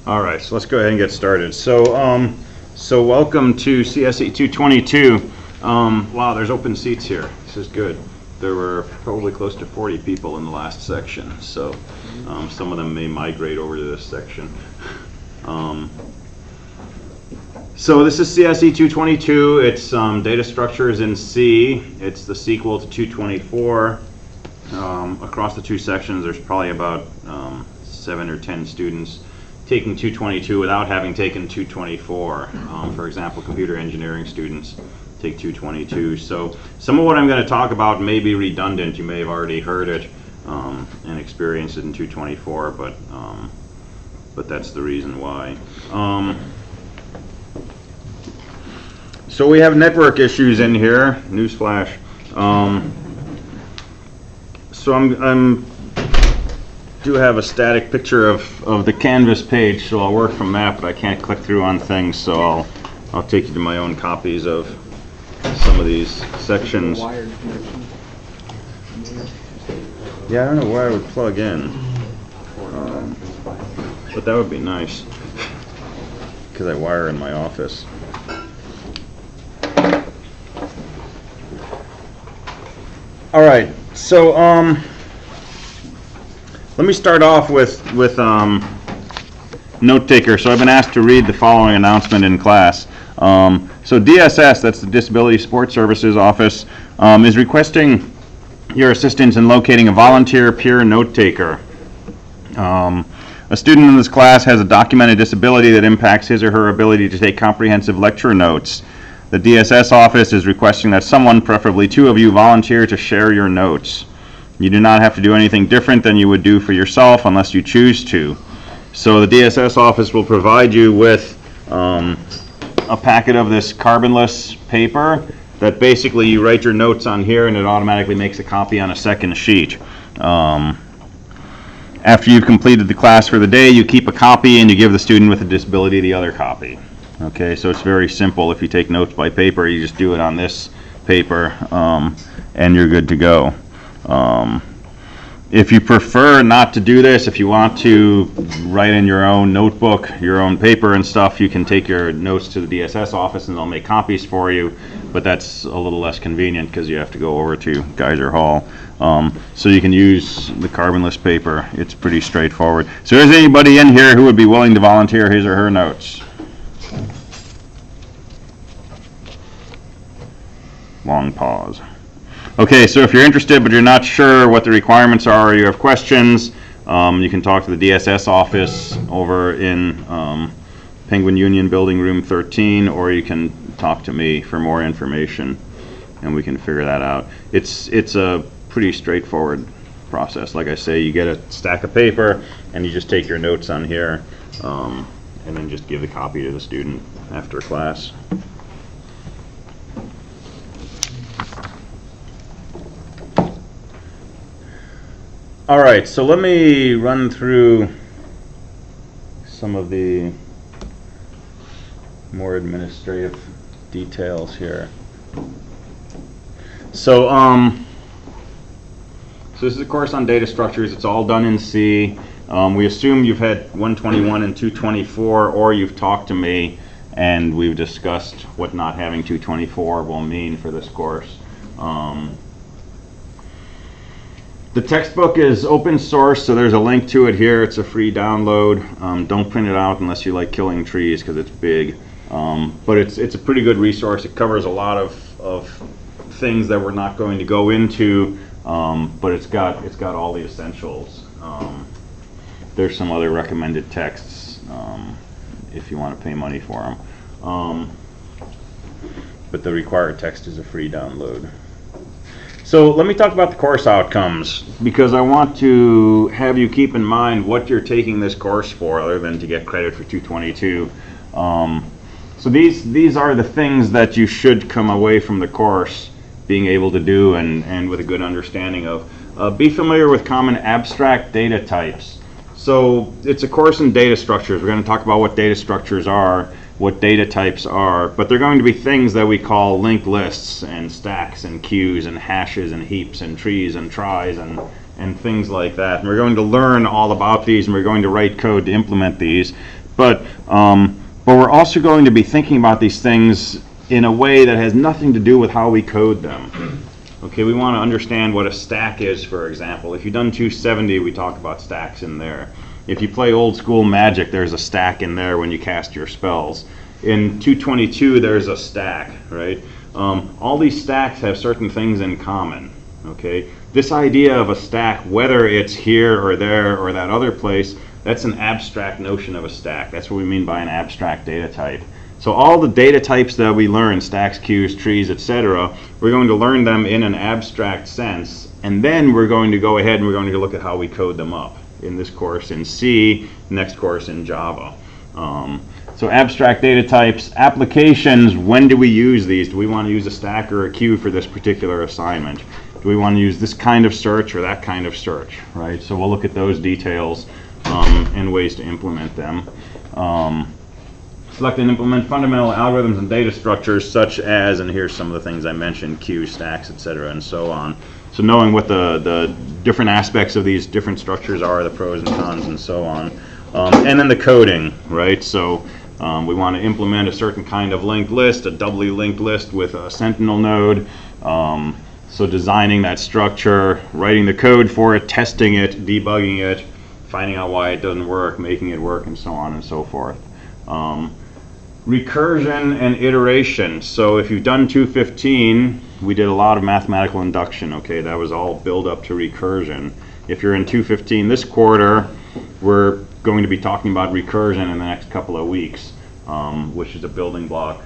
All right, so let's go ahead and get started. So welcome to CSE 222. Wow, there's open seats here. This is good. There were probably close to 40 people in the last section, so some of them may migrate over to this section. So this is CSE 222. It's data structures in C. It's the sequel to 224. Across the two sections, there's probably about 7 or 10 students taking 222 without having taken 224. For example, computer engineering students take 222. So some of what I'm going to talk about may be redundant. You may have already heard it and experienced it in 224, but that's the reason why. So we have network issues in here. Newsflash. So I'm do have a static picture of the Canvas page, so I'll work from that, but I can't click through on things, so I'll take you to my own copies of some of these sections. Yeah, I don't know where I would plug in, but that would be nice, because I wire in my office. All right, so let me start off with note taker. So I've been asked to read the following announcement in class. So DSS, that's the Disability Support Services Office, is requesting your assistance in locating a volunteer peer note taker. A student in this class has a documented disability that impacts his or her ability to take comprehensive lecture notes. The DSS office is requesting that someone, preferably 2 of you, volunteer to share your notes. You do not have to do anything different than you would do for yourself unless you choose to. So the DSS office will provide you with a packet of this carbonless paper that basically you write your notes on here and it automatically makes a copy on a second sheet. After you've completed the class for the day, you keep a copy and you give the student with a disability the other copy. Okay, so it's very simple. If you take notes by paper, you just do it on this paper and you're good to go. If you prefer not to do this, if you want to write in your own notebook, your own paper and stuff, you can take your notes to the DSS office and they'll make copies for you, but that's a little less convenient because you have to go over to Geyser Hall. So you can use the carbonless paper. It's pretty straightforward. So is anybody in here who would be willing to volunteer his or her notes? Long pause. Okay, so if you're interested but you're not sure what the requirements are or you have questions, you can talk to the DSS office over in Penguin Union Building Room 13, or you can talk to me for more information and we can figure that out. It's a pretty straightforward process. Like I say, you get a stack of paper and you just take your notes on here and then just give the copy to the student after class. All right, so let me run through some of the more administrative details here. So, so this is a course on data structures. It's all done in C. We assume you've had 121 and 224, or you've talked to me and we've discussed what not having 224 will mean for this course. The textbook is open source, so there's a link to it here. It's a free download. Don't print it out unless you like killing trees because it's big. But it's a pretty good resource. It covers a lot of things that we're not going to go into, but it's got all the essentials. There's some other recommended texts if you want to pay money for them. But the required text is a free download. So let me talk about the course outcomes, because I want to have you keep in mind what you're taking this course for other than to get credit for 222. So these are the things that you should come away from the course being able to do and with a good understanding of. Be familiar with common abstract data types. So it's a course in data structures. We're going to talk about what data structures are, what data types are, but they're going to be things that we call linked lists and stacks and queues and hashes and heaps and trees and tries and things like that. And we're going to learn all about these and we're going to write code to implement these. But we're also going to be thinking about these things in a way that has nothing to do with how we code them. Okay, we want to understand what a stack is, for example. If you've done 270, we talk about stacks in there. If you play old school Magic, there's a stack in there when you cast your spells. In 222, there's a stack, right? All these stacks have certain things in common, okay? This idea of a stack, whether it's here or there or that other place, that's an abstract notion of a stack. That's what we mean by an abstract data type. So all the data types that we learn, stacks, queues, trees, etc., we're going to learn them in an abstract sense, and then we're going to go ahead and we're going to look at how we code them up. In this course in C, next course in Java. So abstract data types, applications, when do we use these? Do we want to use a stack or a queue for this particular assignment? Do we want to use this kind of search or that kind of search, right? So we'll look at those details and ways to implement them. Select and implement fundamental algorithms and data structures such as, and here's some of the things I mentioned, queues, stacks, etc., and so on. So knowing what the different aspects of these different structures are, the pros and cons, and so on. And then the coding, right? So we want to implement a certain kind of linked list, a doubly linked list with a sentinel node. So designing that structure, writing the code for it, testing it, debugging it, finding out why it doesn't work, making it work, and so on and so forth. Recursion and iteration. So if you've done 215, we did a lot of mathematical induction, okay? That was all build up to recursion. If you're in 215 this quarter, we're going to be talking about recursion in the next couple of weeks, which is a building block.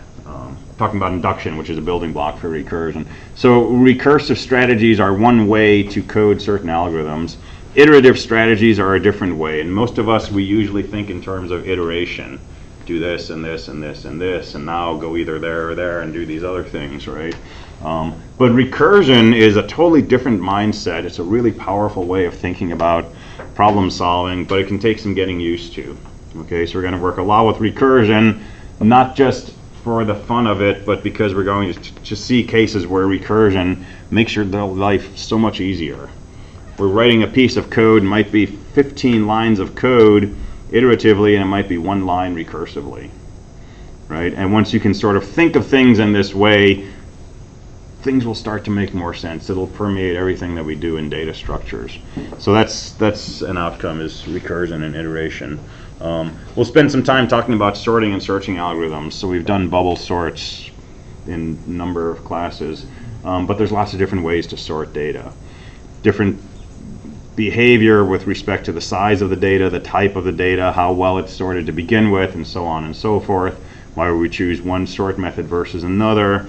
Talking about induction, which is a building block for recursion. So recursive strategies are one way to code certain algorithms. Iterative strategies are a different way, and most of us, we usually think in terms of iteration. Do this and this and this and this, and now go either there or there and do these other things, right? But recursion is a totally different mindset. It's a really powerful way of thinking about problem solving, but it can take some getting used to. Okay, so we're going to work a lot with recursion, not just for the fun of it, but because we're going to see cases where recursion makes your life so much easier. We're writing a piece of code, might be 15 lines of code iteratively, and it might be one line recursively, right? And once you can sort of think of things in this way, things will start to make more sense. It'll permeate everything that we do in data structures. So that's an outcome, is recursion and iteration. We'll spend some time talking about sorting and searching algorithms. So we've done bubble sorts in a number of classes, but there's lots of different ways to sort data. Different behavior with respect to the size of the data, the type of the data, how well it's sorted to begin with, and so on and so forth. Why would we choose one sort method versus another?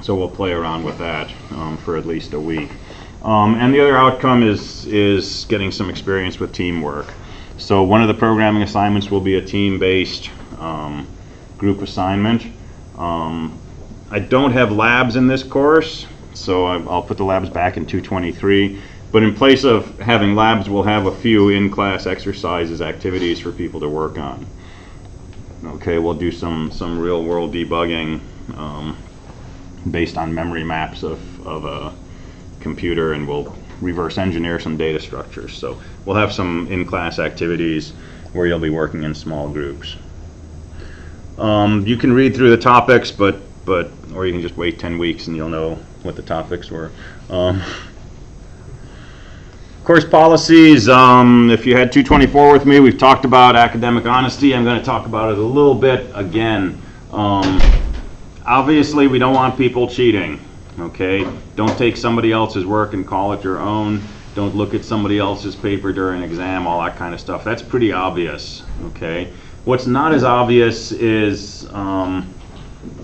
So we'll play around with that for at least a week. And the other outcome is getting some experience with teamwork. So one of the programming assignments will be a team-based group assignment. I don't have labs in this course, so I'll put the labs back in 223. But in place of having labs, we'll have a few in-class exercises, activities for people to work on. Okay, we'll do some real-world debugging based on memory maps of a computer, and we'll reverse engineer some data structures. So we'll have some in-class activities where you'll be working in small groups. You can read through the topics, or you can just wait 10 weeks and you'll know what the topics were. Course policies, if you had 224 with me, we've talked about academic honesty. I'm going to talk about it a little bit again. Obviously, we don't want people cheating, okay? Don't take somebody else's work and call it your own. Don't look at somebody else's paper during an exam, all that kind of stuff. That's pretty obvious, okay? What's not as obvious is,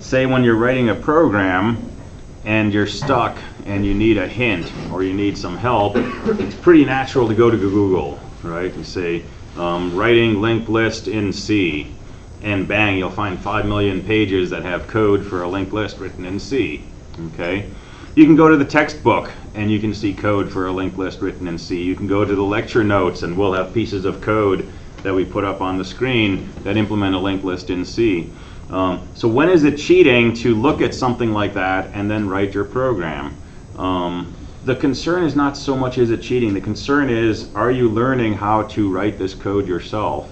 say when you're writing a program and you're stuck and you need a hint or you need some help, it's pretty natural to go to Google, right? You say, writing linked list in C, and bang, you'll find 5 million pages that have code for a linked list written in C, okay? You can go to the textbook and you can see code for a linked list written in C. You can go to the lecture notes and we'll have pieces of code that we put up on the screen that implement a linked list in C. So when is it cheating to look at something like that and then write your program? The concern is not so much is it cheating. The concern is, are you learning how to write this code yourself?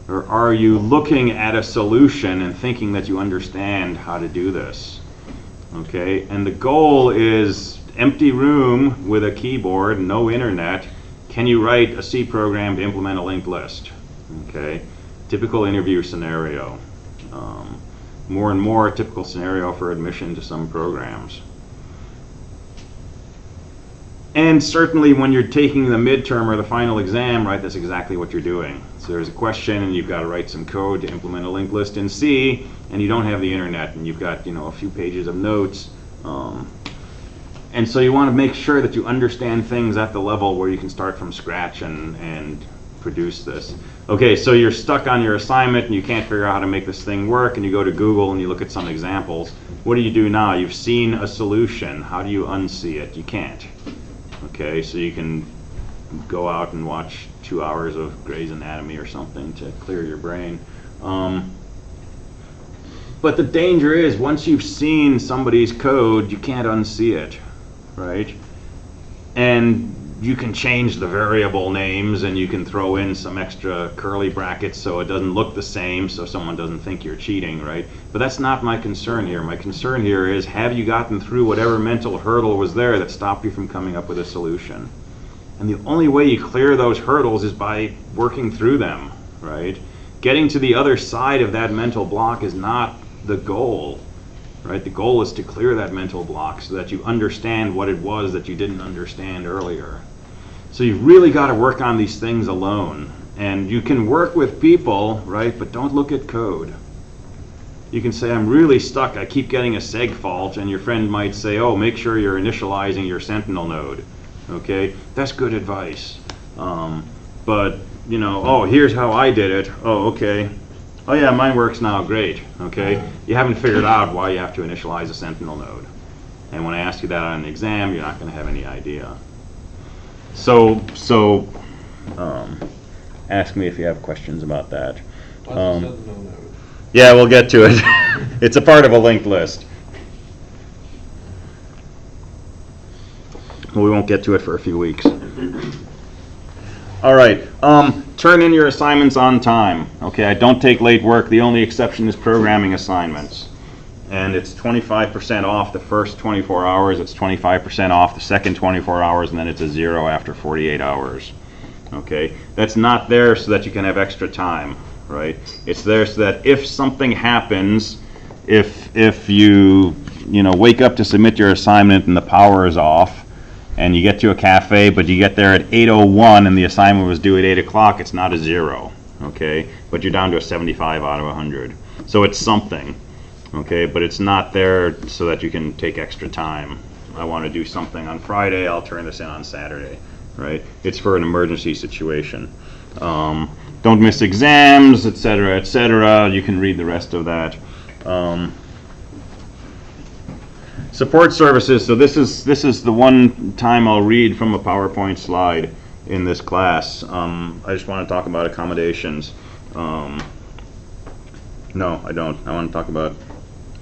Or are you looking at a solution and thinking that you understand how to do this? Okay, and the goal is empty room with a keyboard, no internet. Can you write a C program to implement a linked list? Okay, typical interview scenario. More and more typical scenario for admission to some programs. And certainly when you're taking the midterm or the final exam, right, that's exactly what you're doing. So there's a question and you've got to write some code to implement a linked list in C, and you don't have the internet, and you've got, a few pages of notes. And so you want to make sure that you understand things at the level where you can start from scratch and produce this. Okay, so you're stuck on your assignment and you can't figure out how to make this thing work, and you go to Google and you look at some examples. What do you do now? You've seen a solution. How do you unsee it? You can't. Okay, so you can go out and watch 2 hours of Grey's Anatomy or something to clear your brain. But the danger is, once you've seen somebody's code, you can't unsee it, right? And you can change the variable names, and you can throw in some extra curly brackets so it doesn't look the same, so someone doesn't think you're cheating, right? But that's not my concern here. My concern here is, have you gotten through whatever mental hurdle was there that stopped you from coming up with a solution? And the only way you clear those hurdles is by working through them, right? Getting to the other side of that mental block is not the goal, right? The goal is to clear that mental block so that you understand what it was that you didn't understand earlier. So you've really got to work on these things alone. And you can work with people, right? But don't look at code. You can say, I'm really stuck. I keep getting a seg fault. And your friend might say, oh, make sure you're initializing your Sentinel node. Okay? That's good advice. But, oh, here's how I did it. Oh, okay. Oh, yeah, mine works now. Great. Okay? You haven't figured out why you have to initialize a Sentinel node. And when I ask you that on an exam, you're not going to have any idea. So ask me if you have questions about that. Yeah, we'll get to it. It's a part of a linked list. Well, we won't get to it for a few weeks. All right. Turn in your assignments on time. Okay, I don't take late work. The only exception is programming assignments. And it's 25% off the first 24 hours, it's 25% off the second 24 hours, and then it's a 0 after 48 hours. Okay, that's not there so that you can have extra time, right? It's there so that if something happens, if you wake up to submit your assignment and the power is off, and you get to a cafe, but you get there at 8:01 and the assignment was due at 8 o'clock, it's not a 0, okay? But you're down to a 75 out of 100. So it's something. Okay, but it's not there so that you can take extra time. I want to do something on Friday, I'll turn this in on Saturday, right? It's for an emergency situation. Don't miss exams, etc., etc. You can read the rest of that. Support services. So this is the one time I'll read from a PowerPoint slide in this class. I just want to talk about accommodations. No, I don't. I want to talk about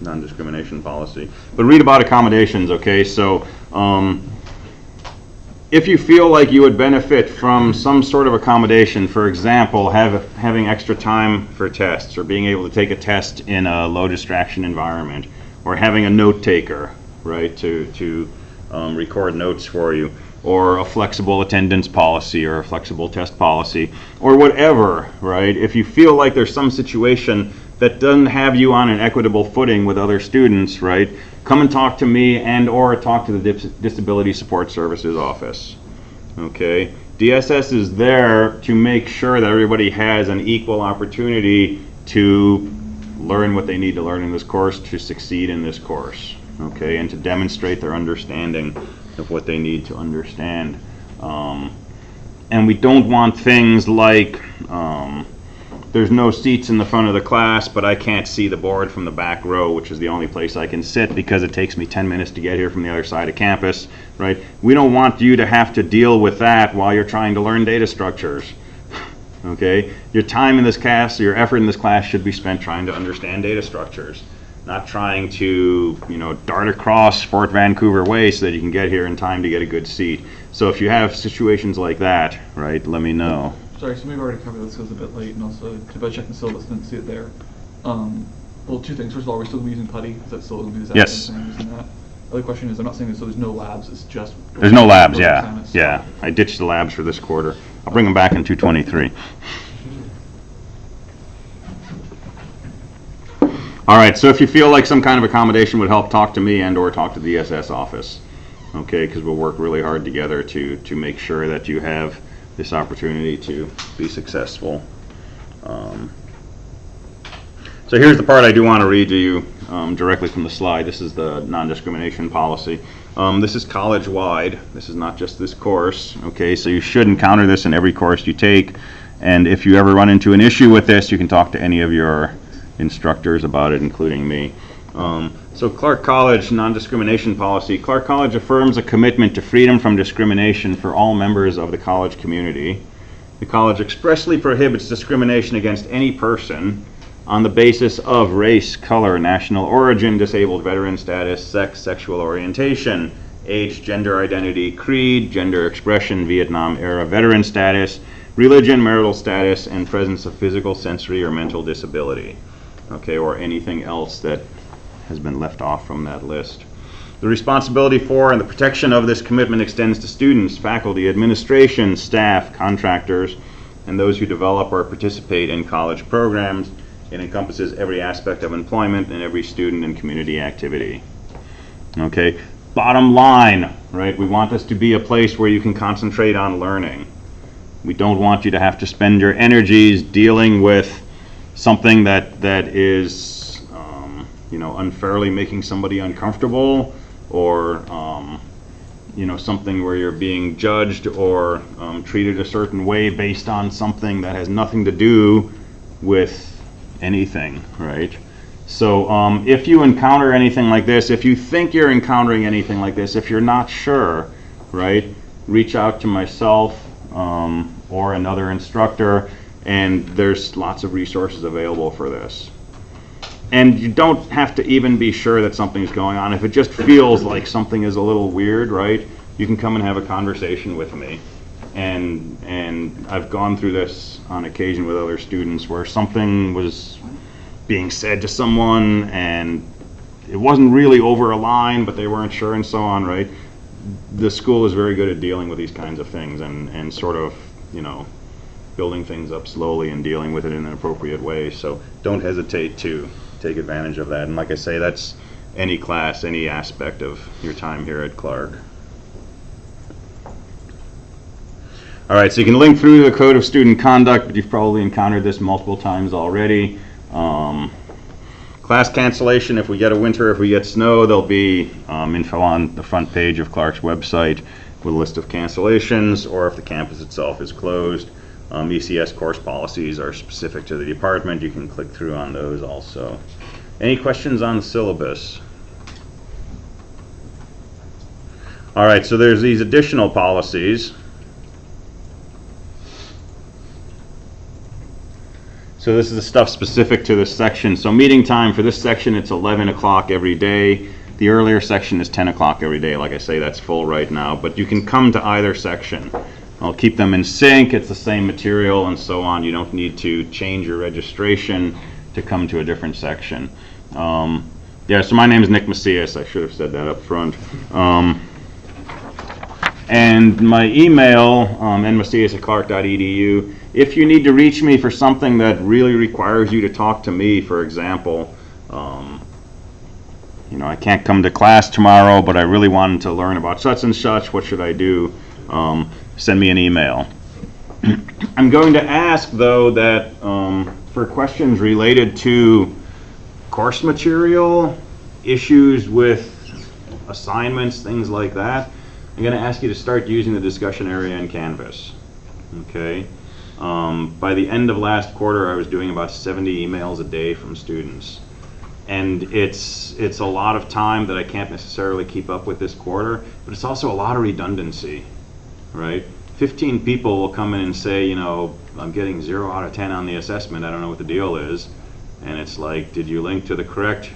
non-discrimination policy. But read about accommodations, okay? So if you feel like you would benefit from some sort of accommodation, for example, having extra time for tests, or being able to take a test in a low distraction environment, or having a note taker, right, to record notes for you, or a flexible attendance policy, or a flexible test policy, or whatever, right? If you feel like there's some situation that doesn't have you on an equitable footing with other students, right, come and talk to me and or talk to the Disability Support Services office. Okay? DSS is there to make sure that everybody has an equal opportunity to learn what they need to learn in this course, to succeed in this course, okay, and to demonstrate their understanding of what they need to understand. And we don't want things like there's no seats in the front of the class, but I can't see the board from the back row, which is the only place I can sit because it takes me 10 minutes to get here from the other side of campus, right? We don't want you to have to deal with that while you're trying to learn data structures, okay? Your time in this class, your effort in this class should be spent trying to understand data structures, not trying to, dart across Fort Vancouver Way so that you can get here in time to get a good seat. So if you have situations like that, right, let me know. Sorry, so we've already covered this, 'cause it was a bit late, and also I checked the syllabus, didn't see it there. Well, two things. First of all, are we still going to be using putty? Is that still going to be the exact same thing using that? The other question is, I'm not saying this, so there's no labs, it's just... There's no labs, yeah. Yeah, I ditched the labs for this quarter. I'll bring them back in 223. All right, so if you feel like some kind of accommodation would help, talk to me and or talk to the DSS office, okay? Because we'll work really hard together to make sure that you have this opportunity to be successful. So here's the part I do want to read to you directly from the slide. This is the non-discrimination policy. This is college-wide. This is not just this course, okay? So you should encounter this in every course you take. And if you ever run into an issue with this, you can talk to any of your instructors about it, including me. So Clark College non-discrimination policy. Clark College affirms a commitment to freedom from discrimination for all members of the college community. The college expressly prohibits discrimination against any person on the basis of race, color, national origin, disabled veteran status, sex, sexual orientation, age, gender identity, creed, gender expression, Vietnam-era veteran status, religion, marital status, and presence of physical, sensory, or mental disability, okay, or anything else that has been left off from that list. The responsibility for and the protection of this commitment extends to students, faculty, administration, staff, contractors, and those who develop or participate in college programs. It encompasses every aspect of employment and every student and community activity. Okay, bottom line, right? We want this to be a place where you can concentrate on learning. We don't want you to have to spend your energies dealing with something that is, you know, unfairly making somebody uncomfortable, or you know, something where you're being judged or treated a certain way based on something that has nothing to do with anything, right? So if you encounter anything like this, if you think you're encountering anything like this, if you're not sure, right, reach out to myself or another instructor, and there's lots of resources available for this. And you don't have to even be sure that something's going on. If it just feels like something is a little weird, right, you can come and have a conversation with me. And I've gone through this on occasion with other students where something was being said to someone and it wasn't really over a line, but they weren't sure and so on, right? The school is very good at dealing with these kinds of things and sort of, you know, building things up slowly and dealing with it in an appropriate way. So don't hesitate to take advantage of that. And like I say, that's any class, any aspect of your time here at Clark. All right, so you can link through the Code of Student Conduct, but you've probably encountered this multiple times already. Class cancellation, if we get a winter, if we get snow, there'll be info on the front page of Clark's website with a list of cancellations, or if the campus itself is closed. ECS course policies are specific to the department. You can click through on those also. Any questions on the syllabus? All right, so there's these additional policies. So this is the stuff specific to this section. So meeting time for this section, it's 11 o'clock every day. The earlier section is 10 o'clock every day. Like I say, that's full right now, but you can come to either section. I'll keep them in sync. It's the same material and so on. You don't need to change your registration to come to a different section. Yeah, so my name is Nick Macias. I should have said that up front. And my email, nmacias@clark.edu. If you need to reach me for something that really requires you to talk to me, for example, you know, I can't come to class tomorrow, but I really wanted to learn about such and such, what should I do? Send me an email. I'm going to ask, though, that for questions related to course material, issues with assignments, things like that, I'm going to ask you to start using the discussion area in Canvas. Okay? By the end of last quarter, I was doing about 70 emails a day from students. And it's a lot of time that I can't necessarily keep up with this quarter, but it's also a lot of redundancy, right? 15 people will come in and say, you know, I'm getting 0 out of 10 on the assessment, I don't know what the deal is. And it's like, did you link to the correct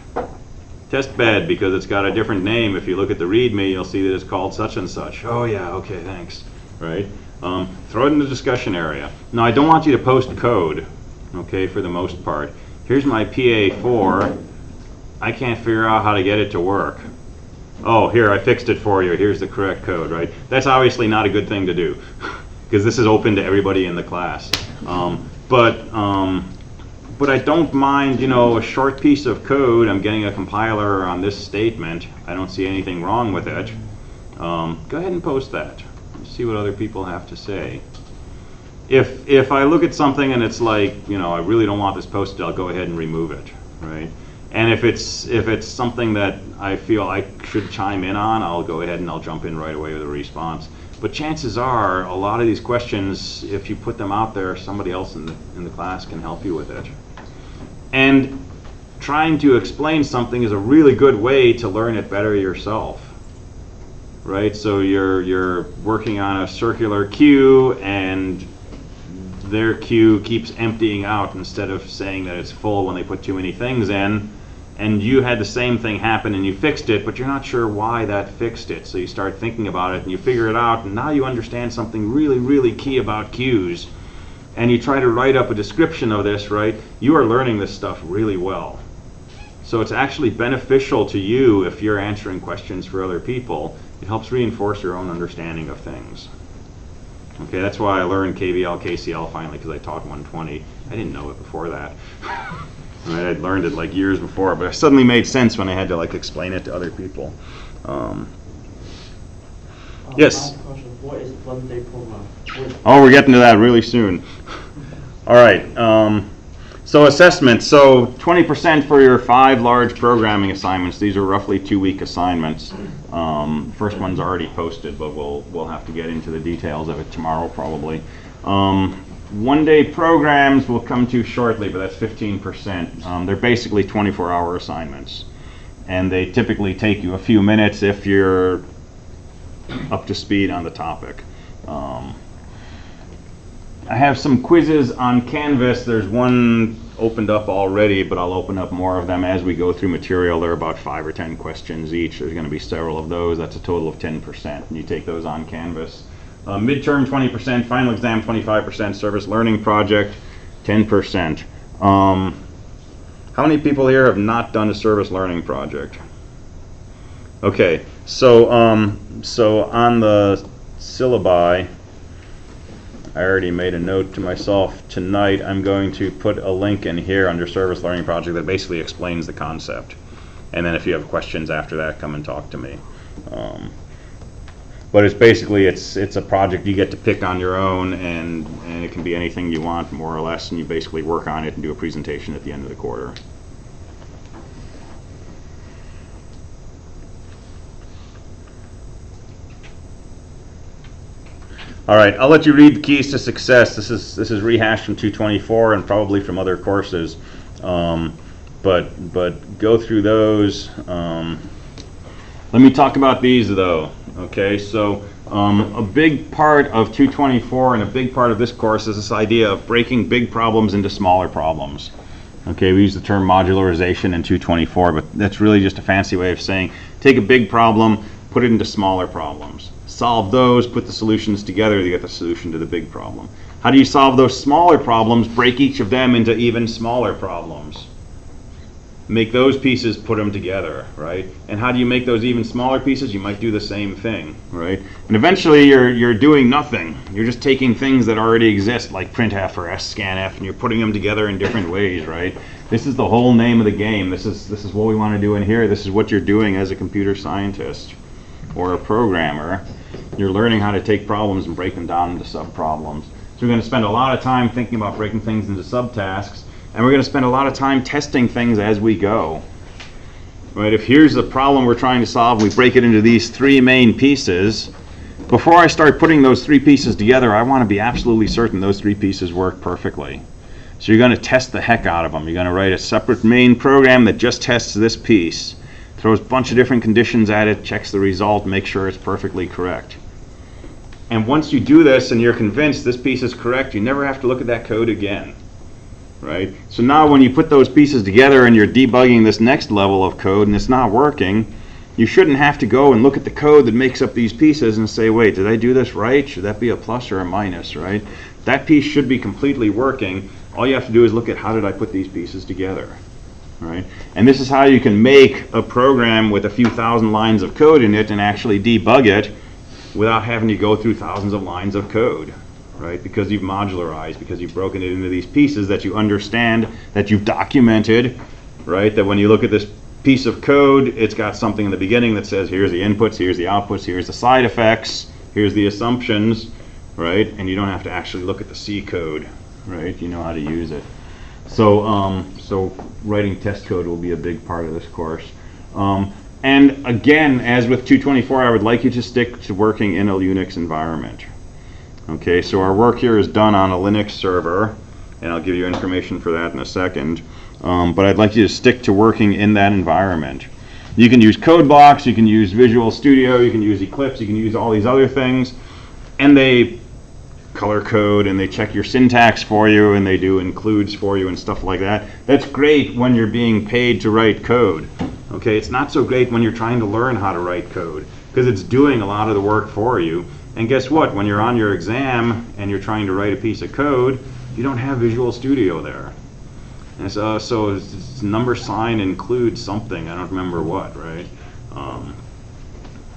test bed because it's got a different name? If you look at the README, you'll see that it's called such and such. Oh yeah, okay, thanks, right? Throw it in the discussion area. Now, I don't want you to post code, okay, for the most part. Here's my PA4. I can't figure out how to get it to work. Oh, here, I fixed it for you. Here's the correct code, right? That's obviously not a good thing to do because this is open to everybody in the class. But I don't mind, a short piece of code. I'm getting a compiler on this statement. I don't see anything wrong with it. Go ahead and post that. See what other people have to say. If I look at something and it's like, I really don't want this posted, I'll go ahead and remove it, right? And if it's something that I feel I should chime in on, I'll go ahead and I'll jump in right away with a response. But chances are, a lot of these questions, if you put them out there, somebody else in the class can help you with it. And trying to explain something is a really good way to learn it better yourself. Right? So you're working on a circular queue and their queue keeps emptying out instead of saying that it's full when they put too many things in, and you had the same thing happen and you fixed it, but you're not sure why that fixed it. So you start thinking about it and you figure it out, and now you understand something really, really key about queues, and you try to write up a description of this, right? You are learning this stuff really well. So it's actually beneficial to you if you're answering questions for other people. It helps reinforce your own understanding of things. Okay, that's why I learned KVL, KCL finally, because I taught 120. I didn't know it before that. I'd learned it like years before, but it suddenly made sense when I had to explain it to other people. Yes? What is one-day program? Oh, we're getting to that really soon. All right. So assessment. So 20% for your 5 large programming assignments. These are roughly 2-week assignments. First one's already posted, but we'll have to get into the details of it tomorrow probably. 1-day programs we'll come to shortly, but that's 15%. They're basically 24-hour assignments, and they typically take you a few minutes if you're up to speed on the topic. I have some quizzes on Canvas. There's one opened up already, but I'll open up more of them as we go through material. They're about 5 or 10 questions each. There's going to be several of those. That's a total of 10%, and you take those on Canvas. Midterm 20%, final exam 25%, service learning project 10%. How many people here have not done a service learning project? Okay, so on the syllabi, I already made a note to myself tonight. I'm going to put a link in here under service learning project that basically explains the concept. And then if you have questions after that, come and talk to me. But it's basically, it's a project you get to pick on your own, and it can be anything you want, more or less, and you basically work on it and do a presentation at the end of the quarter. All right, I'll let you read the keys to success. This is rehashed from 224 and probably from other courses, but go through those. Let me talk about these though. Okay, so a big part of 224 and a big part of this course is this idea of breaking big problems into smaller problems. Okay, we use the term modularization in 224, but that's really just a fancy way of saying take a big problem, put it into smaller problems. Solve those, put the solutions together to get the solution to the big problem. How do you solve those smaller problems? Break each of them into even smaller problems. Make those pieces, put them together, right? And how do you make those even smaller pieces? You might do the same thing, right? And eventually you're doing nothing. You're just taking things that already exist, like printf or scanf, and you're putting them together in different ways, right? This is the whole name of the game. This is what we want to do in here. This is what you're doing as a computer scientist or a programmer. You're learning how to take problems and break them down into sub-problems. So we're going to spend a lot of time thinking about breaking things into subtasks, and we're going to spend a lot of time testing things as we go. Right? If here's the problem we're trying to solve, we break it into these 3 main pieces. Before I start putting those 3 pieces together, I want to be absolutely certain those 3 pieces work perfectly. So you're going to test the heck out of them. You're going to write a separate main program that just tests this piece, throws a bunch of different conditions at it, checks the result, makes sure it's perfectly correct. And once you do this and you're convinced this piece is correct, you never have to look at that code again. Right? So now when you put those pieces together and you're debugging this next level of code and it's not working, you shouldn't have to go and look at the code that makes up these pieces and say, wait, did I do this right? Should that be a plus or a minus, right? That piece should be completely working. All you have to do is look at how did I put these pieces together, right? And this is how you can make a program with a few thousand lines of code in it and actually debug it without having to go through thousands of lines of code, right? Because you've modularized, because you've broken it into these pieces that you understand, that you've documented, right? That when you look at this piece of code, it's got something in the beginning that says, here's the inputs, here's the outputs, here's the side effects, here's the assumptions, right? And you don't have to actually look at the C code, right? You know how to use it. So, so writing test code will be a big part of this course. And again, as with 224, I would like you to stick to working in a Unix environment. Okay, so our work here is done on a Linux server, and I'll give you information for that in a second. But I'd like you to stick to working in that environment. You can use code blocks, you can use Visual Studio, you can use Eclipse, you can use all these other things, and they color code and they check your syntax for you and they do includes for you and stuff like that. That's great when you're being paid to write code. Okay, it's not so great when you're trying to learn how to write code because it's doing a lot of the work for you. And guess what? When you're on your exam and you're trying to write a piece of code, you don't have Visual Studio there. And so it's number sign includes something. I don't remember what, right?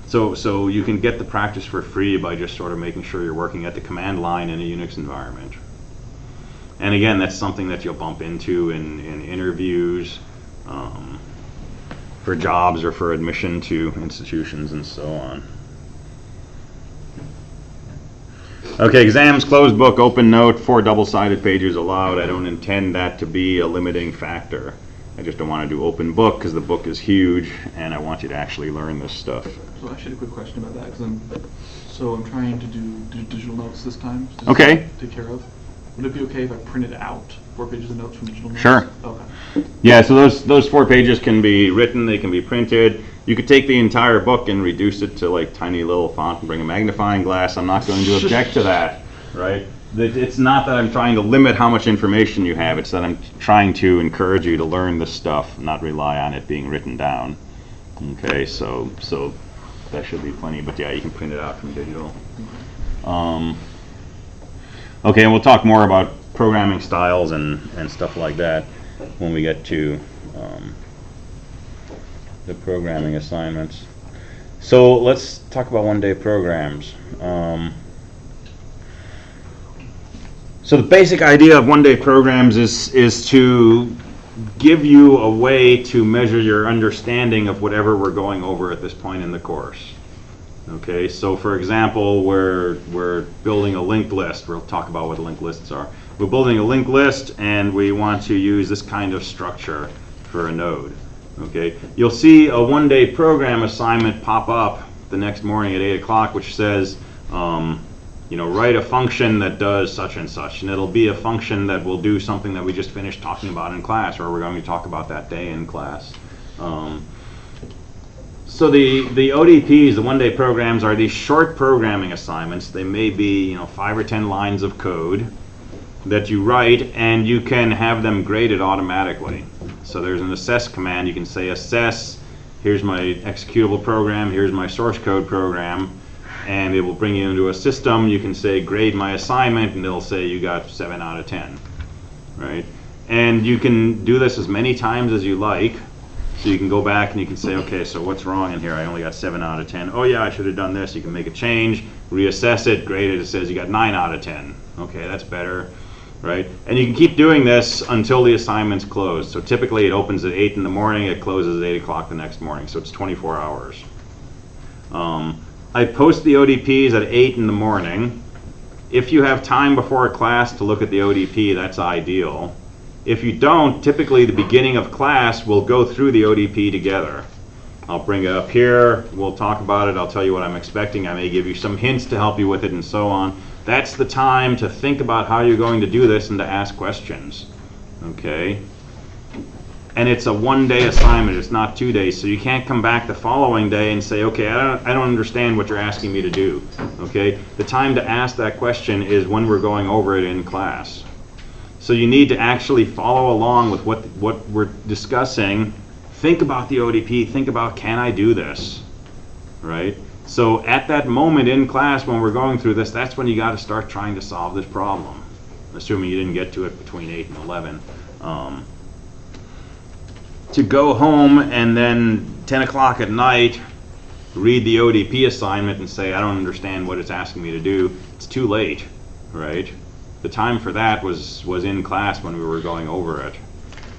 So you can get the practice for free by just sort of making sure you're working at the command line in a Unix environment. And again, that's something that you'll bump into in interviews, for jobs or for admission to institutions and so on. Okay, exams, closed book, open note, 4 double-sided pages allowed. I don't intend that to be a limiting factor. I just don't want to do open book because the book is huge and I want you to actually learn this stuff. So I actually had a quick question about that because I'm trying to do digital notes this time. Okay. To take care of. Would it be okay if I printed out 4 pages of notes from digital notes? Sure. Okay. Yeah, so those 4 pages can be written, they can be printed. You could take the entire book and reduce it to like tiny little font and bring a magnifying glass. I'm not going to object to that, right? It's not that I'm trying to limit how much information you have, it's that I'm trying to encourage you to learn this stuff, not rely on it being written down. Okay, so that should be plenty, but yeah, you can print it out from digital. Okay, and we'll talk more about programming styles and stuff like that when we get to the programming assignments. So let's talk about one-day programs. So the basic idea of one-day programs is to give you a way to measure your understanding of whatever we're going over at this point in the course. Okay, so for example, we're building a linked list. We'll talk about what linked lists are. We're building a linked list and we want to use this kind of structure for a node. Okay, you'll see a one-day program assignment pop up the next morning at 8 o'clock which says, write a function that does such and such, and it'll be a function that will do something that we just finished talking about in class, or we're going to talk about that day in class. So the ODPs, the one-day programs, are these short programming assignments. They may be 5 or 10 lines of code that you write, and you can have them graded automatically. So there's an assess command. You can say assess, here's my executable program, here's my source code program, and it will bring you into a system. You can say grade my assignment and it'll say you got 7 out of 10, right? And you can do this as many times as you like. So you can go back and you can say, okay, so what's wrong in here? I only got 7 out of 10. Oh yeah, I should have done this. You can make a change, reassess it, grade it. It says you got 9 out of 10. Okay, that's better, right? And you can keep doing this until the assignment's closed. So typically it opens at 8 in the morning, it closes at 8 o'clock the next morning. So it's 24 hours. I post the ODPs at 8 in the morning. If you have time before a class to look at the ODP, that's ideal. If you don't, typically the beginning of class, we'll go through the ODP together. I'll bring it up here, we'll talk about it, I'll tell you what I'm expecting, I may give you some hints to help you with it and so on. That's the time to think about how you're going to do this and to ask questions. Okay? And it's a one-day assignment, it's not 2 days, so you can't come back the following day and say, okay, I don't understand what you're asking me to do. Okay? The time to ask that question is when we're going over it in class. So you need to actually follow along with what we're discussing think about the ODP, think about, can I do this, right? So at that moment in class when we're going through this, that's when you got to start trying to solve this problem, assuming you didn't get to it between 8 and 11. To go home and then 10 o'clock at night, read the ODP assignment and say, I don't understand what it's asking me to do, it's too late, right? The time for that was in class when we were going over it.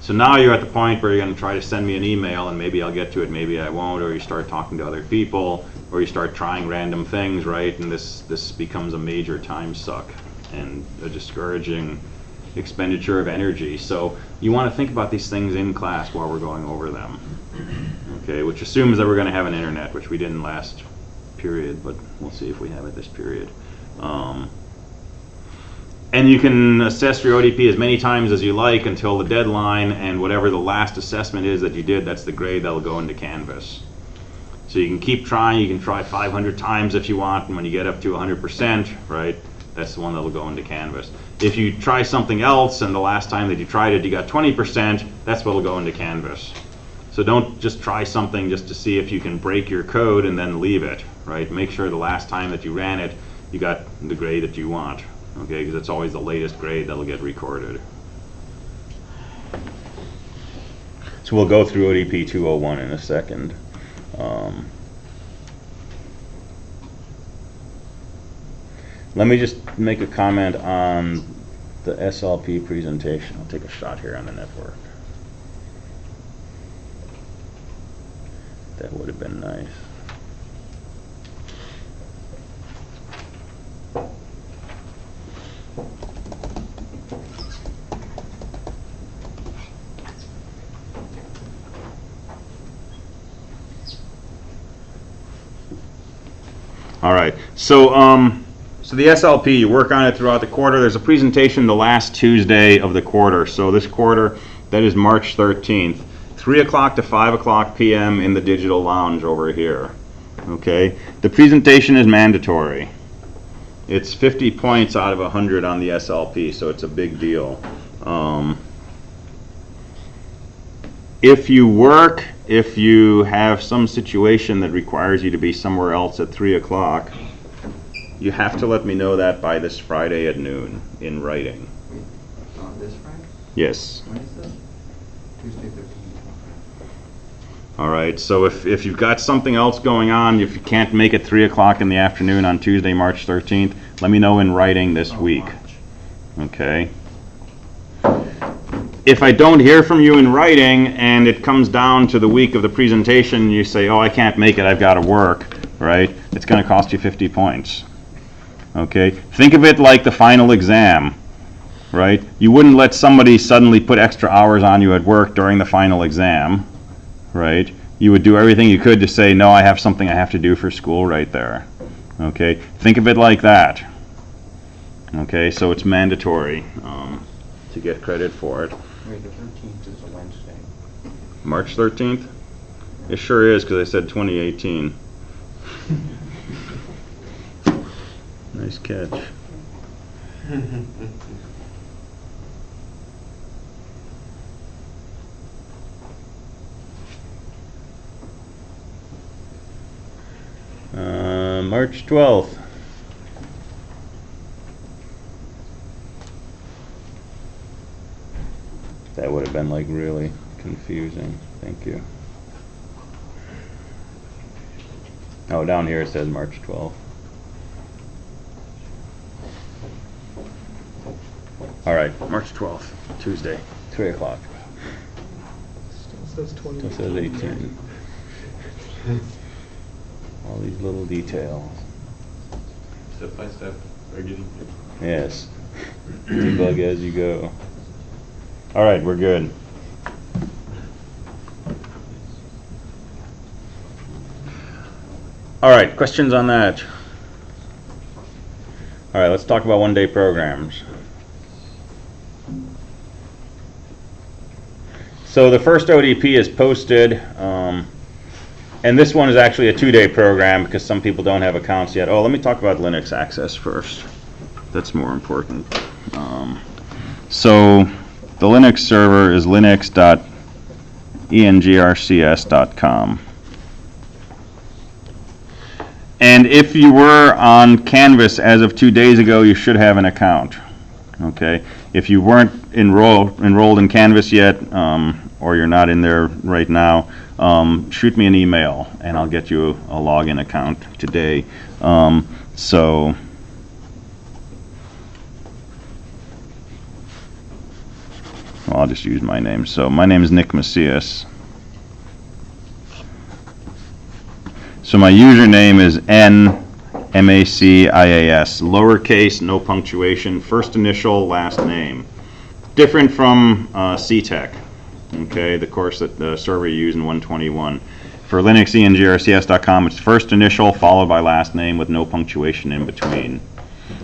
So now you're at the point where you're going to try to send me an email and maybe I'll get to it, maybe I won't, or you start talking to other people, or you start trying random things, right? And this becomes a major time suck and a discouraging expenditure of energy. So you want to think about these things in class while we're going over them. Okay, which assumes that we're going to have an internet, which we didn't last period, but we'll see if we have it this period. And you can assess your ODP as many times as you like until the deadline, and whatever the last assessment is that you did, that's the grade that'll go into Canvas. So you can keep trying, you can try 500 times if you want, and when you get up to 100%, right, that's the one that'll go into Canvas. If you try something else and the last time that you tried it you got 20%, that's what'll go into Canvas. So don't just try something just to see if you can break your code and then leave it, right? Make sure the last time that you ran it, you got the grade that you want, okay? Because it's always the latest grade that'll get recorded. So we'll go through ODP 201 in a second. Let me just make a comment on the SLP presentation. I'll take a shot here on the network. That would have been nice. All right, so the SLP, you work on it throughout the quarter. There's a presentation the last Tuesday of the quarter. So this quarter, that is March 13th, 3 o'clock to 5 o'clock p.m. in the digital lounge over here. Okay, the presentation is mandatory. It's 50 points out of 100 on the SLP, so it's a big deal. If you have some situation that requires you to be somewhere else at 3 o'clock, you have to let me know that by this Friday at noon in writing. This Friday? Yes. When is this? Tuesday, 13th. All right, so if you've got something else going on, if you can't make it 3 o'clock in the afternoon on Tuesday, March 13th, let me know in writing this week. Okay? If I don't hear from you in writing and it comes down to the week of the presentation, you say, oh, I can't make it, I've got to work, right? It's going to cost you 50 points. Okay? Think of it like the final exam, right? You wouldn't let somebody suddenly put extra hours on you at work during the final exam, right? You would do everything you could to say, no, I have something I have to do for school right there. Okay? Think of it like that. Okay? So it's mandatory to get credit for it. Wait, the 13th is a Wednesday. March 13th? It sure is, because I said 2018. Nice catch. March 12th. That would have been like really confusing. Thank you. Oh, down here it says March 12th. All right, March 12th, Tuesday, 3 o'clock. Still says 20. It says 18. All these little details. Step by step, regularly. Yes. Debug as you go. All right, we're good. All right, questions on that? All right, let's talk about one-day programs. So the first ODP is posted, and this one is actually a 2-day program because some people don't have accounts yet. Oh, let me talk about Linux access first. That's more important. So the Linux server is linux.env engrcs.com. And if you were on Canvas as of 2 days ago, you should have an account. Okay. If you weren't enrolled in Canvas yet, or you're not in there right now, shoot me an email and I'll get you a login account today. So well, I'll just use my name. So my name is Nick Macias. So my username is NMACIAS, lowercase, no punctuation, first initial, last name. Different from CTEC, okay, the course that the server you use in 121. For Linux, engrcs.com, it's first initial followed by last name with no punctuation in between.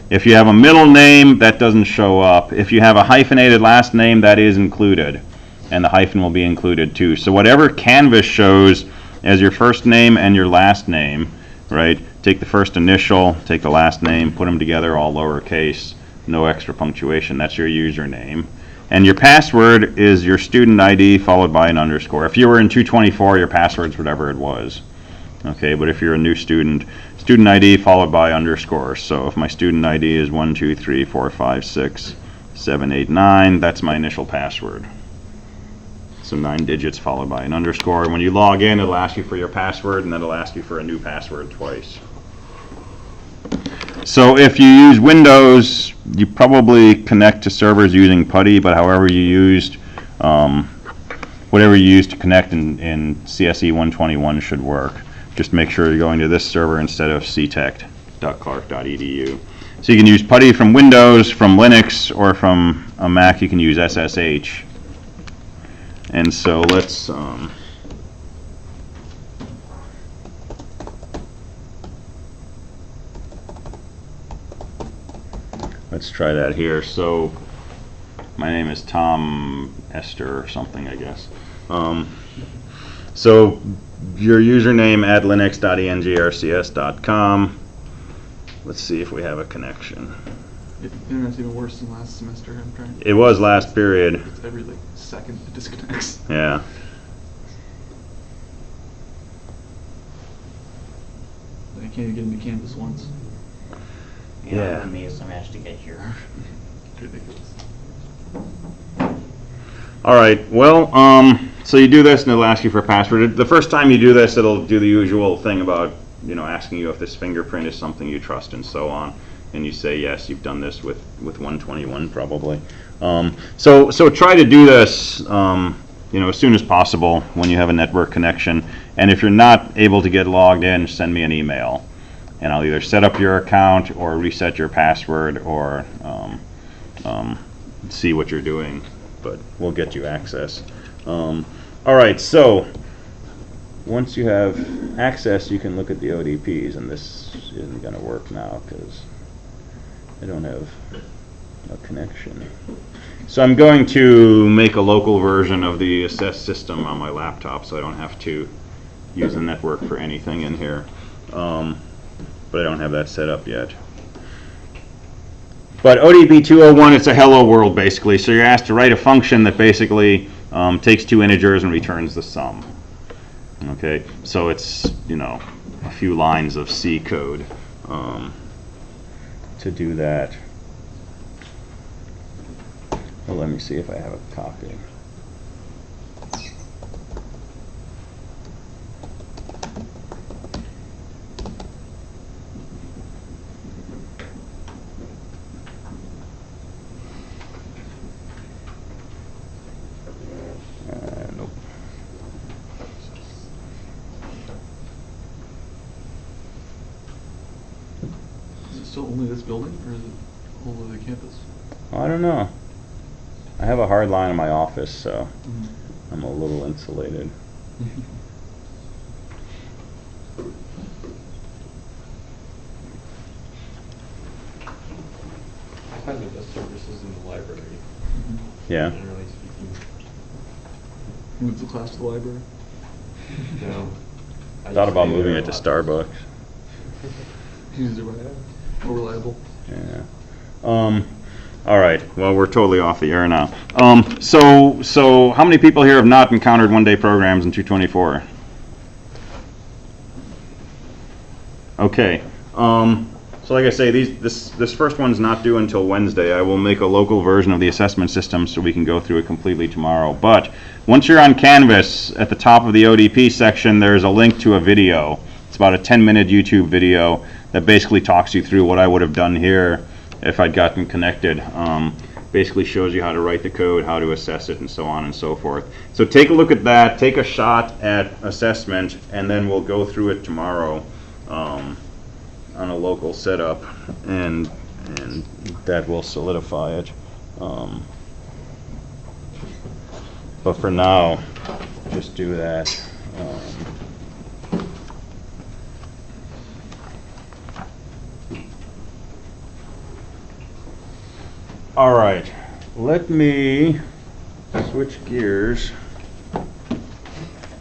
If you have a middle name, that doesn't show up. If you have a hyphenated last name, that is included, and the hyphen will be included too. So whatever Canvas shows as your first name and your last name, right? Take the first initial, take the last name, put them together all lowercase, no extra punctuation. That's your username. And your password is your student ID followed by an underscore. If you were in 224, your password's whatever it was. Okay, but if you're a new student, student ID followed by underscore. So if my student ID is 1, 2, 3, 4, 5, 6, 7, 8, 9, that's my initial password. So 9 digits followed by an underscore. And when you log in, it'll ask you for your password, and then it'll ask you for a new password twice. So if you use Windows, you probably connect to servers using PuTTY, but however you used, whatever you used to connect in CSE 121 should work. Just make sure you're going to this server instead of ctech.clark.edu. So you can use PuTTY from Windows, from Linux, or from a Mac you can use SSH. And so let's try that here. So my name is Tom Esther or something, I guess. So your username at linux.engrcs.com. Let's see if we have a connection. The internet's even worse than last semester. I'm trying. It was last period. It's every like second it disconnects. Yeah. I can't even get into Canvas once. Yeah. Amazed I managed to get here. It's ridiculous. All right. Well, so you do this, and it'll ask you for a password. The first time you do this, it'll do the usual thing about, asking you if this fingerprint is something you trust and so on. And you say yes, you've done this with 121 probably. So try to do this, as soon as possible when you have a network connection. And if you're not able to get logged in, send me an email, and I'll either set up your account or reset your password or see what you're doing. But we'll get you access. All right. So once you have access, you can look at the ODPs, and this isn't going to work now because I don't have a connection. So I'm going to make a local version of the assess system on my laptop so I don't have to use the network for anything in here. But I don't have that set up yet. But ODP 201, it's a hello world basically. So you're asked to write a function that basically takes 2 integers and returns the sum. Okay, so it's, a few lines of C code. To do that. Well, let me see if I have a copy. Nope. Is it still only this building, or is it all over the campus? I don't know. I have a hard line in my office, so I'm a little insulated. I find the best services in the library, Yeah. generally speaking. Move the class to the library. No. I Thought just about stay moving there it to a lot. Starbucks. Easier, more reliable. Yeah. All right, well, we're totally off the air now. So how many people here have not encountered one-day programs in 224? Okay. So like I say, this first one's not due until Wednesday. I will make a local version of the assessment system so we can go through it completely tomorrow. But once you're on Canvas, at the top of the ODP section, there's a link to a video. It's about a 10-minute YouTube video that basically talks you through what I would have done here if I'd gotten connected. Basically shows you how to write the code, how to assess it, and so on and so forth. So take a look at that, take a shot at assessment, and then we'll go through it tomorrow. On a local setup, and that will solidify it. But for now, just do that. All right, let me switch gears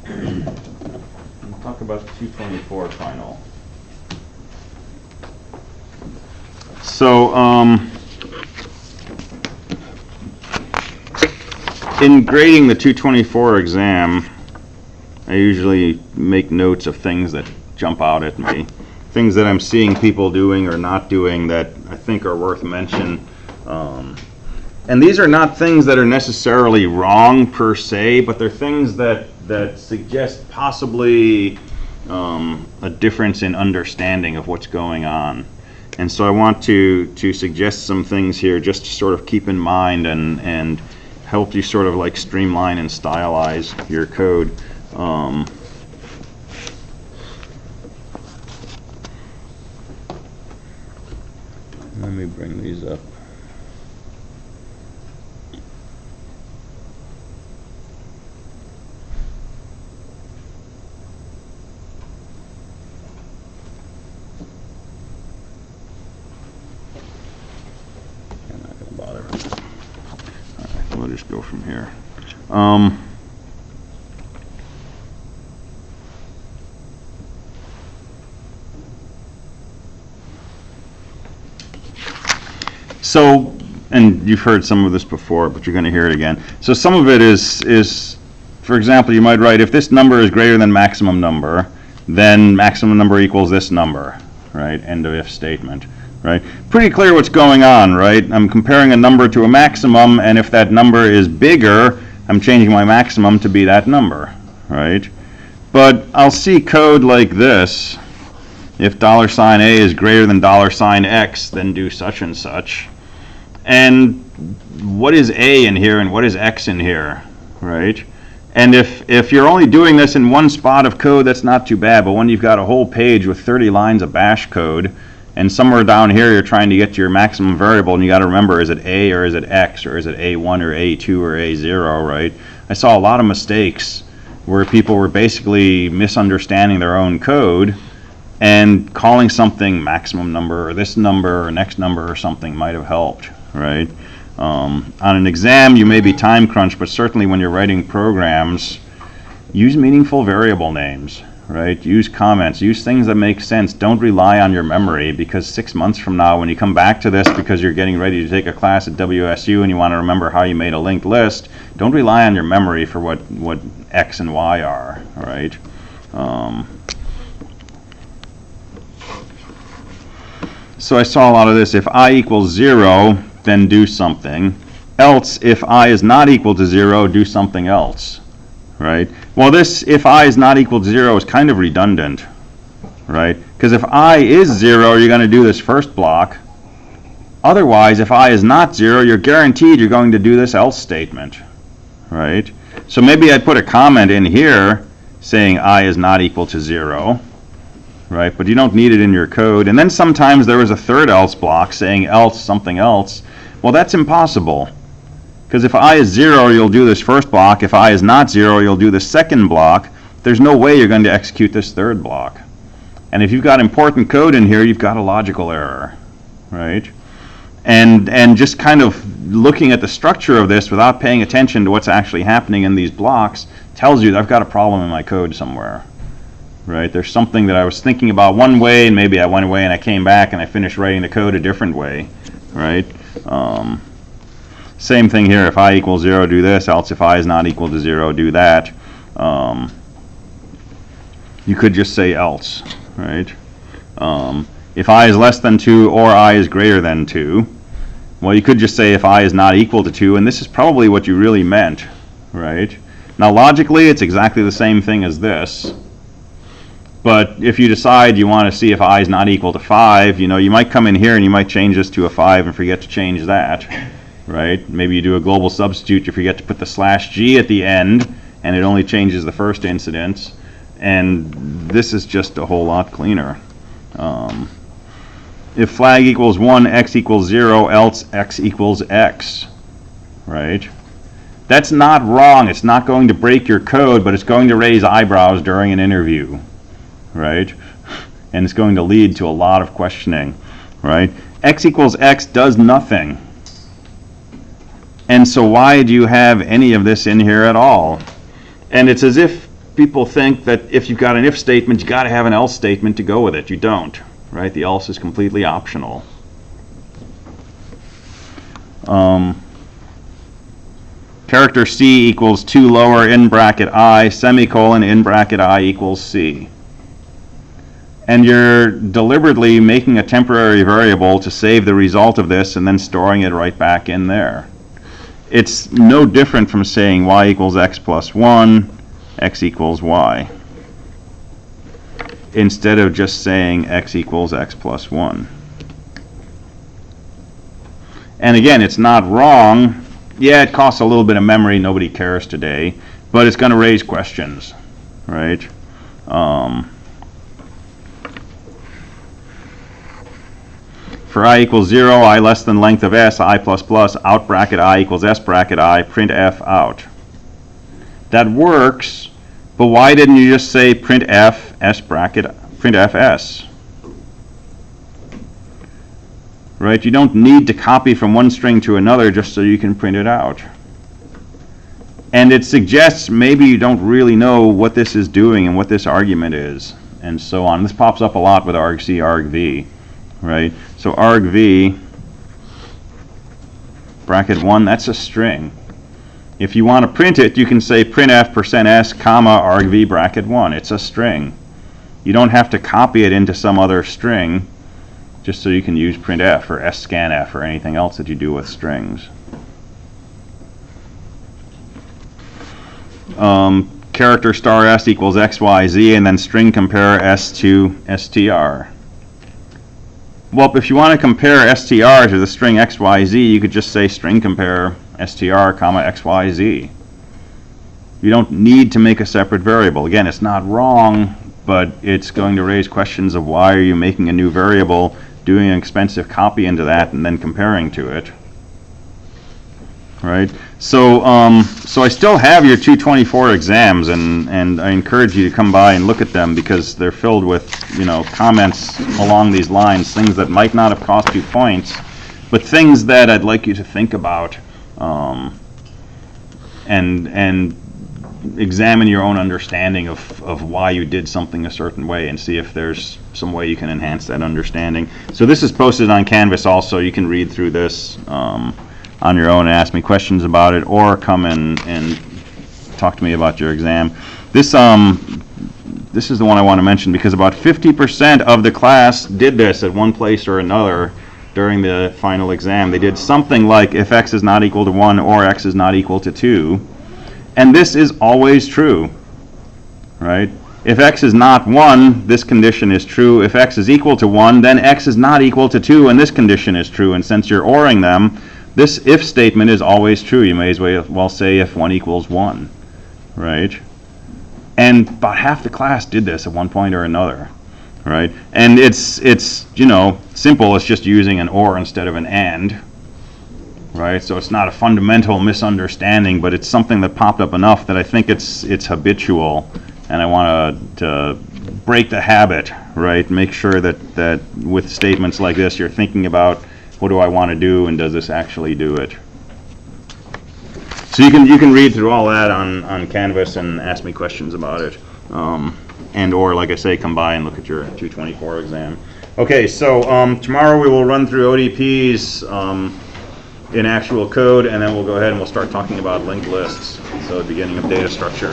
and talk about the 224 final. So, in grading the 224 exam, I usually make notes of things that jump out at me, things that I'm seeing people doing or not doing that I think are worth mention. And these are not things that are necessarily wrong per se, but they're things that suggest possibly a difference in understanding of what's going on. And so I want to suggest some things here just to sort of keep in mind and help you sort of like streamline and stylize your code. Let me bring these up. We'll just go from here. So, and you've heard some of this before, but you're going to hear it again. So some of it is, for example, you might write, if this number is greater than maximum number, then maximum number equals this number, right? End of if statement. Right? Pretty clear what's going on, right? I'm comparing a number to a maximum, and if that number is bigger, I'm changing my maximum to be that number, right? But I'll see code like this. If $A is greater than $X, then do such and such. And what is A in here and what is X in here, right? And if you're only doing this in one spot of code, that's not too bad, but when you've got a whole page with 30 lines of bash code, and somewhere down here you're trying to get to your maximum variable, and you got to remember, is it A or is it X, or is it A1 or A2 or A0, right? I saw a lot of mistakes where people were basically misunderstanding their own code and calling something maximum number or this number or next number or something might have helped, right? On an exam you may be time crunched, but certainly when you're writing programs, use meaningful variable names. Right? Use comments, use things that make sense. Don't rely on your memory, because 6 months from now when you come back to this because you're getting ready to take a class at WSU and you want to remember how you made a linked list, don't rely on your memory for what X and Y are, right? So I saw a lot of this. If I equals 0, then do something. Else, if I is not equal to 0, do something else. Right? Well, this if I is not equal to 0 is kind of redundant, right? Because if I is 0, you're going to do this first block. Otherwise, if I is not 0, you're guaranteed you're going to do this else statement, right? So maybe I'd put a comment in here saying I is not equal to 0, right? But you don't need it in your code. And then sometimes there was a third else block saying else something else. Well, that's impossible. Because if I is 0, you'll do this first block. If I is not 0, you'll do the second block. There's no way you're going to execute this third block. And if you've got important code in here, you've got a logical error, right? And just kind of looking at the structure of this without paying attention to what's actually happening in these blocks tells you that I've got a problem in my code somewhere, right? There's something that I was thinking about one way, and maybe I went away and I came back and I finished writing the code a different way, right? Same thing here. If I equals 0, do this. Else, if I is not equal to 0, do that. You could just say else, right? If I is less than 2 or I is greater than 2, well, you could just say if I is not equal to 2, and this is probably what you really meant, right? Now, logically, it's exactly the same thing as this. But if you decide you want to see if I is not equal to 5, you might come in here and you might change this to a 5 and forget to change that, right? Maybe you do a global substitute, you forget to put the /g at the end, and it only changes the first incidence. And this is just a whole lot cleaner. If flag equals 1, x equals 0, else x equals x, right? That's not wrong. It's not going to break your code, but it's going to raise eyebrows during an interview, right? And it's going to lead to a lot of questioning, right? X equals x does nothing. And so why do you have any of this in here at all? And it's as if people think that if you've got an if statement, you got to have an else statement to go with it. You don't, right? The else is completely optional. Character C equals 2 lower in bracket I, semicolon in bracket I equals C. And you're deliberately making a temporary variable to save the result of this and then storing it right back in there. It's no different from saying y equals x plus 1, x equals y, instead of just saying x equals x plus 1. And again, it's not wrong. Yeah, it costs a little bit of memory, nobody cares today, but it's going to raise questions, right? For I equals 0, I less than length of s, I plus plus, out bracket I equals s bracket I, print f out. That works, but why didn't you just say print f s bracket, print f s? Right? You don't need to copy from one string to another just so you can print it out. And it suggests maybe you don't really know what this is doing and what this argument is, and so on. This pops up a lot with argc, argv, right? So argv, bracket 1, that's a string. If you want to print it, you can say printf %s, comma, argv bracket 1. It's a string. You don't have to copy it into some other string just so you can use printf or scanf or anything else that you do with strings. Character star s equals xyz, and then string compare s to str. Well, if you want to compare str to the string xyz, you could just say string compare str, comma, xyz. You don't need to make a separate variable. Again, it's not wrong, but it's going to raise questions of why are you making a new variable, doing an expensive copy into that, and then comparing to it. Right? So so I still have your 224 exams, and I encourage you to come by and look at them because they're filled with, comments along these lines, things that might not have cost you points, but things that I'd like you to think about and examine your own understanding of why you did something a certain way and see if there's some way you can enhance that understanding. So this is posted on Canvas also. You can read through this on your own and ask me questions about it, or come in and talk to me about your exam. This is the one I want to mention because about 50% of the class did this at one place or another during the final exam. They did something like if x is not equal to 1 or x is not equal to 2. And this is always true, right? If x is not 1, this condition is true. If x is equal to 1, then x is not equal to 2, and this condition is true. And since you're ORing them, this if statement is always true. You may as well say if 1 equals 1, right? And about half the class did this at one point or another, right? And it's simple. It's just using an or instead of an and, right? So it's not a fundamental misunderstanding, but it's something that popped up enough that I think it's habitual, and I want to break the habit, right? Make sure that with statements like this, you're thinking about what do I want to do, and does this actually do it? So you can read through all that on Canvas and ask me questions about it, and or like I say, come by and look at your 224 exam. Okay, so tomorrow we will run through ODPs. in actual code, and then we'll go ahead and we'll start talking about linked lists. So beginning of data structure.